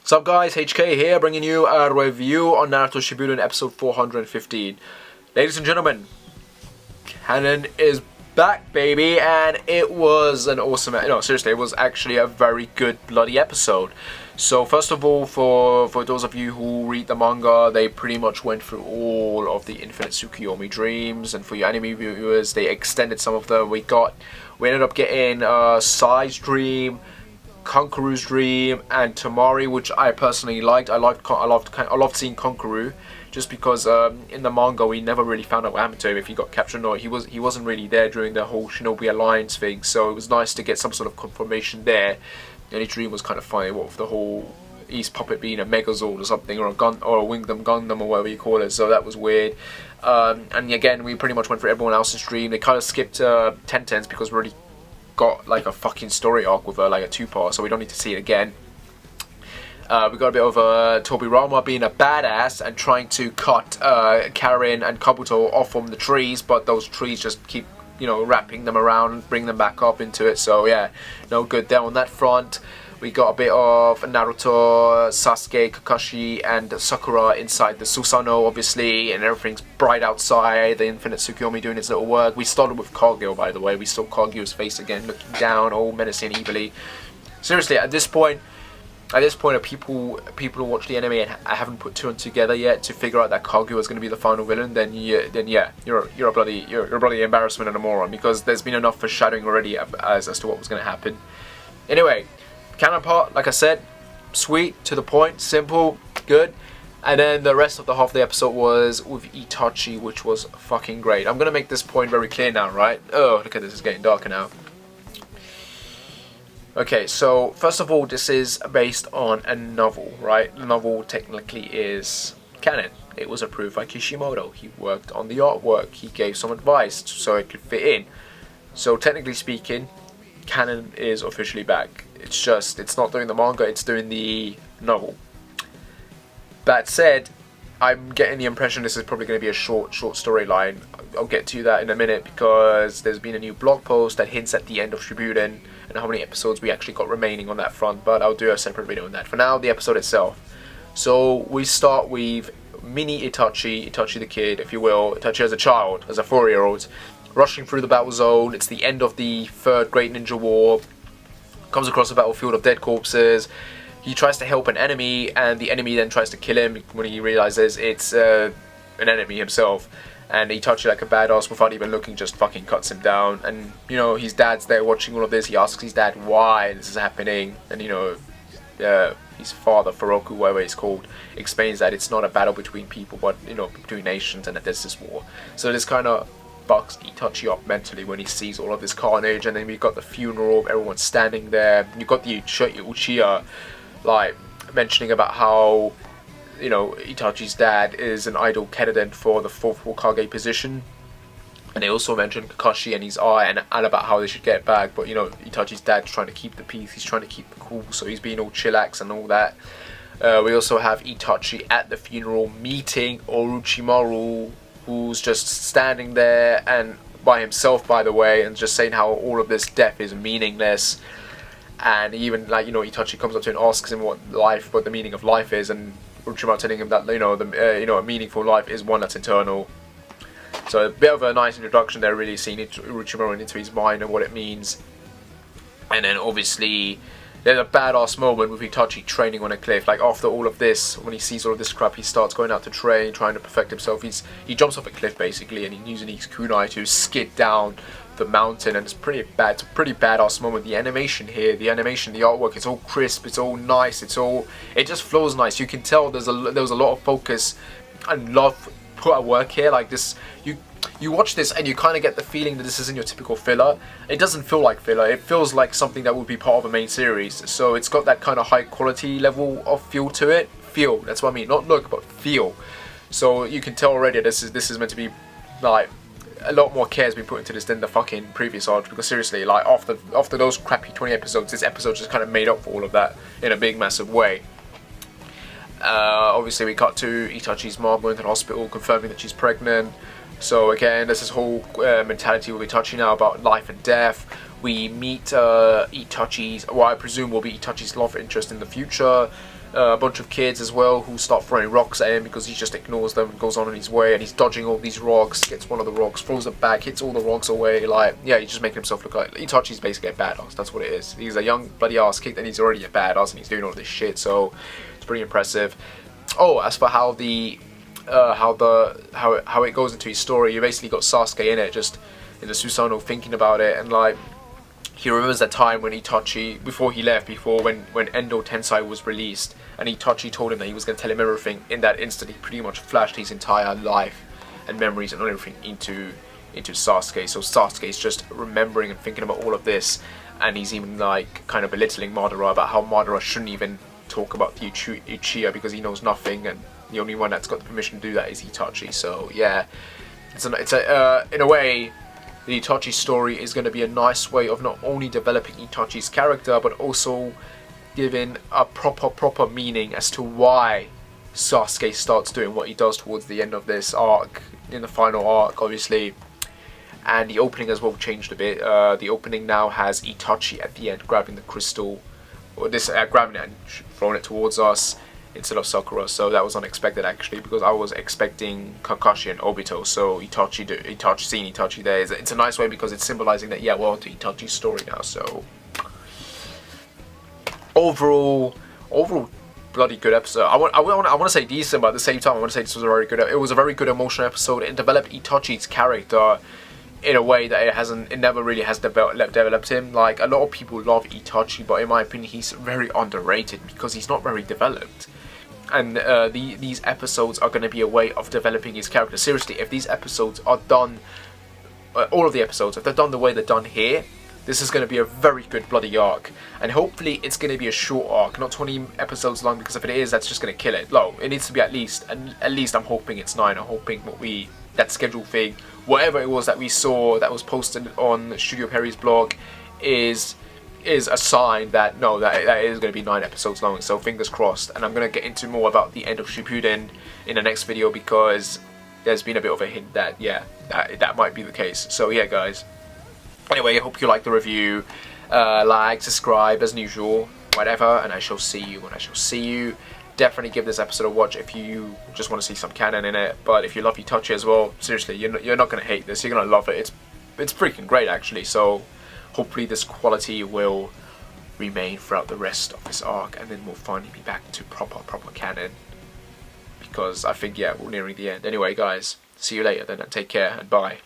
What's up guys, HK here, bringing you a review on Naruto Shippuden episode 415. Ladies and gentlemen, canon is back, baby, and it was an awesome, seriously, it was actually a very good bloody episode. So first of all, for those of you who read the manga, they pretty much went through all of the Infinite Tsukuyomi dreams, and for your anime viewers, they extended some of them. We ended up getting Sai's dream, Konkuru's dream, and Tamari, which I personally liked. I loved seeing Konkuru, just because in the manga we never really found out what happened to him, if he got captured or not. He wasn't really there during the whole Shinobi Alliance thing, so it was nice to get some sort of confirmation there. And his dream was kind of funny, what with the whole East puppet being a Megazord or something, or a Wingdom Gundam or whatever you call it. So that was weird. And again, we pretty much went for everyone else's dream. They kind of skipped Tenten's because we already got like a fucking story arc with like a two-part, so we don't need to see it again. We got a bit of Tobirama being a badass and trying to cut Karin and Kabuto off from the trees, but those trees just keep, wrapping them around, bring them back up into it. So yeah, no good there on that front. We got a bit of Naruto, Sasuke, Kakashi, and Sakura inside the Susanoo, obviously, and everything's bright outside. The Infinite Tsukuyomi doing its little work. We started with Kagyo, by the way. We saw Kagyo's face again, looking down, all menacing, evilly. Seriously, at this point, people who watch the anime and haven't put two and together yet to figure out that Kagyo is going to be the final villain, then yeah, you're a bloody embarrassment and a moron, because there's been enough foreshadowing already as to what was going to happen. Anyway, canon part, like I said, sweet, to the point, simple, good. And then the rest of the half of the episode was with Itachi, which was fucking great. I'm gonna make this point very clear now, right? Oh, look at this, it's getting darker now. Okay, so first of all, this is based on a novel, right? The novel technically is canon. It was approved by Kishimoto. He worked on the artwork. He gave some advice so it could fit in. So technically speaking, canon is officially back. It's just, it's not doing the manga, it's doing the novel. That said, I'm getting the impression this is probably going to be a short storyline. I'll get to that in a minute, because there's been a new blog post that hints at the end of Shippuden and how many episodes we actually got remaining on that front, but I'll do a separate video on that. For now, the episode itself. So we start with mini Itachi the kid, if you will, Itachi as a child, as a 4-year-old, rushing through the battle zone. It's the end of the Third Great Ninja War. Comes across a battlefield of dead corpses. He tries to help an enemy, and the enemy then tries to kill him when he realizes it's an enemy himself. And Itachi, like a badass, without even looking, just fucking cuts him down. And his dad's there watching all of this. He asks his dad why this is happening, and his father, Furoku, whatever he's called, explains that it's not a battle between people, but between nations, and that there's this war. So this kind of bucks Itachi up mentally when he sees all of this carnage. And then we've got the funeral of everyone standing there. You've got the Uchiha like mentioning about how Itachi's dad is an idol candidate for the 4th Hokage position, and they also mentioned Kakashi and his eye, and about how they should get it back. But Itachi's dad's trying to keep the peace, he's trying to keep it cool, so he's being all chillax and all that. We also have Itachi at the funeral meeting Orochimaru, who's just standing there and by himself, by the way, and just saying how all of this death is meaningless. And even Itachi comes up to him and asks him what the meaning of life is, and Orochimaru telling him that a meaningful life is one that's eternal. So a bit of a nice introduction there, really seeing Orochimaru into his mind and what it means. And then obviously there's a badass moment with Itachi training on a cliff. Like after all of this, when he sees all of this crap, he starts going out to train, trying to perfect himself. He jumps off a cliff basically, and he's using his kunai to skid down the mountain, and it's pretty bad. It's a pretty badass moment. The animation here, the artwork, it's all crisp, it's all nice, it just flows nice. You can tell there was a lot of focus and love put at work here. Like this, you watch this and you kind of get the feeling that this isn't your typical filler. It doesn't feel like filler. It feels like something that would be part of a main series. So it's got that kind of high quality level of feel to it. Feel, that's what I mean. Not look, but feel. So you can tell already this is meant to be like a lot more care has been put into this than the fucking previous arc, because seriously, like after those crappy 20 episodes, this episode just kind of made up for all of that in a big massive way. Obviously we cut to Itachi's mom going to the hospital, confirming that she's pregnant. So again, there's this whole mentality with Itachi now about life and death. We meet Itachi's, well, I presume will be Itachi's love interest in the future. a bunch of kids as well who start throwing rocks at him because he just ignores them and goes on his way, and he's dodging all these rocks, gets one of the rocks, throws it back, hits all the rocks away. Like, yeah, he's just making himself look like Itachi's basically a badass. That's what it is. He's a young bloody ass kid and he's already a badass and he's doing all this shit, so it's pretty impressive. Oh, as for how it goes into his story, you basically got Sasuke in it, just in the Susanoo thinking about it, and like, he remembers that time when Itachi, before he left, when Endo Tensei was released, and Itachi told him that he was going to tell him everything. In that instant, he pretty much flashed his entire life and memories and everything into Sasuke. So Sasuke is just remembering and thinking about all of this, and he's even like kind of belittling Madara about how Madara shouldn't even talk about the Uchiha because he knows nothing, and the only one that's got the permission to do that is Itachi. So yeah, in a way, the Itachi story is going to be a nice way of not only developing Itachi's character, but also giving a proper meaning as to why Sasuke starts doing what he does towards the end of this arc, in the final arc, obviously. And the opening as well changed a bit. The opening now has Itachi at the end grabbing the crystal, or grabbing it and throwing it towards us instead of Sakura. So that was unexpected actually, because I was expecting Kakashi and Obito. So seeing Itachi there, it's a nice way because it's symbolizing that, yeah, we're on to Itachi's story now. So overall bloody good episode. I want to say decent, but at the same time I want to say this was a very good. It was a very good emotional episode. It developed Itachi's character in a way that it never really has developed him. Like, a lot of people love Itachi, but in my opinion he's very underrated because he's not very developed. And these episodes are going to be a way of developing his character. Seriously, if these episodes are done, all of the episodes, if they're done the way they're done here, this is going to be a very good bloody arc. And hopefully it's going to be a short arc, not 20 episodes long, because if it is, that's just going to kill it. No, it needs to be at least I'm hoping it's 9. I'm hoping that schedule thing, whatever it was that we saw that was posted on Studio Perry's blog, is a sign that no, that is going to be 9 episodes long. So fingers crossed. And I'm going to get into more about the end of Shippuden in the next video, because there's been a bit of a hint that, yeah, that might be the case. So yeah, guys. Anyway, I hope you liked the review. Like, subscribe as usual, whatever, and I shall see you when I shall see you. Definitely give this episode a watch if you just want to see some canon in it. But if you love Itachi as well, seriously, you're not going to hate this. You're going to love it. It's freaking great, actually. So hopefully this quality will remain throughout the rest of this arc, and then we'll finally be back to proper canon. Because I think, yeah, we're nearing the end. Anyway, guys, see you later then, and take care, and bye.